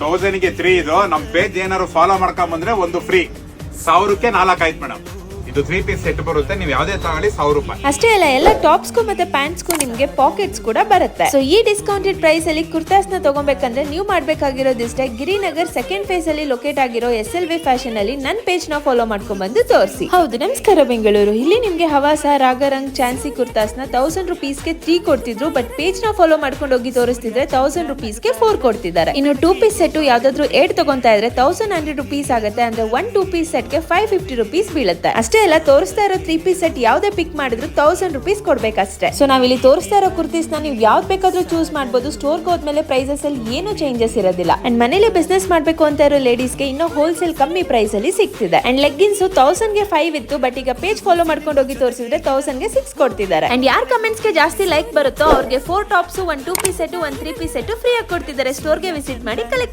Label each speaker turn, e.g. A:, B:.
A: 1000ಗೆ 3 ಇದು. ನಮ್ ಪೇಜ್ ಏನಾದ್ರು ಫಾಲೋ ಮಾಡ್ಕೊಂಡ್ ಬಂದ್ರೆ ಒಂದು ಫ್ರೀ. 1000ಕ್ಕೆ 4 ಆಯ್ತು ಮೇಡಮ್. ಇದು 3 ಪೀಸ್ ಸೆಟ್ ಬರುತ್ತೆ. ನೀವು ಯಾವ್ದೇ ತಗೊಳ್ಳಿ 1000 ರೂಪಾಯಿ
B: ಅಷ್ಟೇ ಅಲ್ಲ, ಎಲ್ಲ ಟಾಪ್ಸ್ಗೂ ಮತ್ತೆ ಪ್ಯಾಂಟ್ಸ್ಗೂ ನಿಮ್ಗೆ ಪಾಕೆಟ್ಸ್ ಕೂಡ ಬರುತ್ತೆ. ಸೊ ಈ ಡಿಸ್ಕೌಂಟೆಡ್ ಪ್ರೈಸ್ ಅಲ್ಲಿ ಕುರ್ತಾಸ್ ನ ತಗೋಬೇಕಂದ್ರೆ ನೀವು ಮಾಡ್ಬೇಕಾಗಿರೋದಿಷ್ಟೇ, ಗಿರಿನಗರ್ ಸೆಕೆಂಡ್ ಫೇಸ್ ಅಲ್ಲಿ ಲೊಕೇಟ್ ಆಗಿರೋ SLV ಫ್ಯಾಷನ್ ಅಲ್ಲಿ ನನ್ನ ಪೇಜ್ ನ ಫಾಲೋ ಮಾಡ್ಕೊಂಡ್ ಬಂದು ತೋರಿಸಿ. ಹೌದು, ನಮಸ್ಕಾರ ಬೆಂಗಳೂರು. ಇಲ್ಲಿ ನಿಮ್ಗೆ ಹವಾಸ, ರಾಗರಂಗ್, ಚಾನ್ಸಿ ಕುರ್ತಾಸ್ ನ 1000 ರುಪೀಸ್ಗೆ 3 ಕೊಡ್ತಿದ್ರು. ಬಟ್ ಪೇಜ್ ನ ಫಾಲೋ ಮಾಡ್ಕೊಂಡು ಹೋಗಿ ತೋರಿಸ್ತಿದ್ರೆ 1000 ರುಪೀಸ್ಗೆ 4 ಕೊಡ್ತಿದ್ದಾರೆ. ಇನ್ನು 2 ಪೀಸ್ ಸೆಟ್ ಯಾವ್ದಾದ್ರು 8 ತಗೊಂತಾ ಇದ್ರೆ 1100 ರುಪೀಸ್ ಆಗುತ್ತೆ. ಅಂದ್ರೆ 1 2 ಪೀಸ್ ಸೆಟ್ಗೆ 550 ರುಪೀಸ್ ಬೀಳುತ್ತೆ. ಅಷ್ಟೇ ಎಲ್ಲ ತೋರಿಸ್ತಾ ಇರೋ 3 ಪೀಸ್ ಸೆಟ್ ಯಾವ್ದೇ ಪಿಕ್ ಮಾಡಿದ್ರು 1000 ರುಪೀಸ್ ಕೊಡ್ಬೇಕಷ್ಟೇ. ಸೊ ನಾವಿಲ್ಲಿ ತೋರಿಸ್ತಾ ಇರೋ ಕುರ್ತೀಸ್ ನ ನೀವು ಯಾವ್ದು ಬೇಕಾದ್ರೂ ಚೂಸ್ ಮಾಡಬಹುದು. ಸ್ಟೋರ್ಗೆ ಹೋದ್ಮೇಲೆ ಪ್ರೈಸಸ್ ಅಲ್ಲಿ ಏನು ಚೇಂಜಸ್ ಇರೋದಿಲ್ಲ. ಅಂಡ್ ಮನೇಲಿ ಬಿಸ್ನೆಸ್ ಮಾಡ್ಬೇಕು ಅಂತ ಇರೋ ಲೇಡೀಸ್ಗೆ ಇನ್ನೂ ಹೋಲ್ಸೇಲ್ ಕಮ್ಮಿ ಪ್ರೈಸ್ ಅಲ್ಲಿ ಸಿಗ್ತಿದೆ. ಅಂಡ್ ಲೆಗ್ಗಿನ್ಸ್ 1000ಗೆ 5 ಇತ್ತು. ಬಟ್ ಈಗ ಪೇಜ್ ಫಾಲೋ ಮಾಡ್ಕೊಂಡು ಹೋಗಿ ತೋರಿಸಿದ್ರೆ 1000ಗೆ 6 ಕೊಡ್ತಿದ್ದಾರೆ. ಅಂಡ್ ಯಾರ್ ಕಮೆಂಟ್ಸ್ ಗೆ ಜಾಸ್ತಿ ಲೈಕ್ ಬರುತ್ತೋ ಅವ್ರಿಗೆ 4 tops, 1 2 piece set, 1 3 piece set free ಆಗಿ ಕೊಡ್ತಿದ್ದಾರೆ. ಸ್ಟೋರ್ಗೆ ವಿಸಿಟ್ ಮಾಡಿ ಕಲೆಕ್ಟ್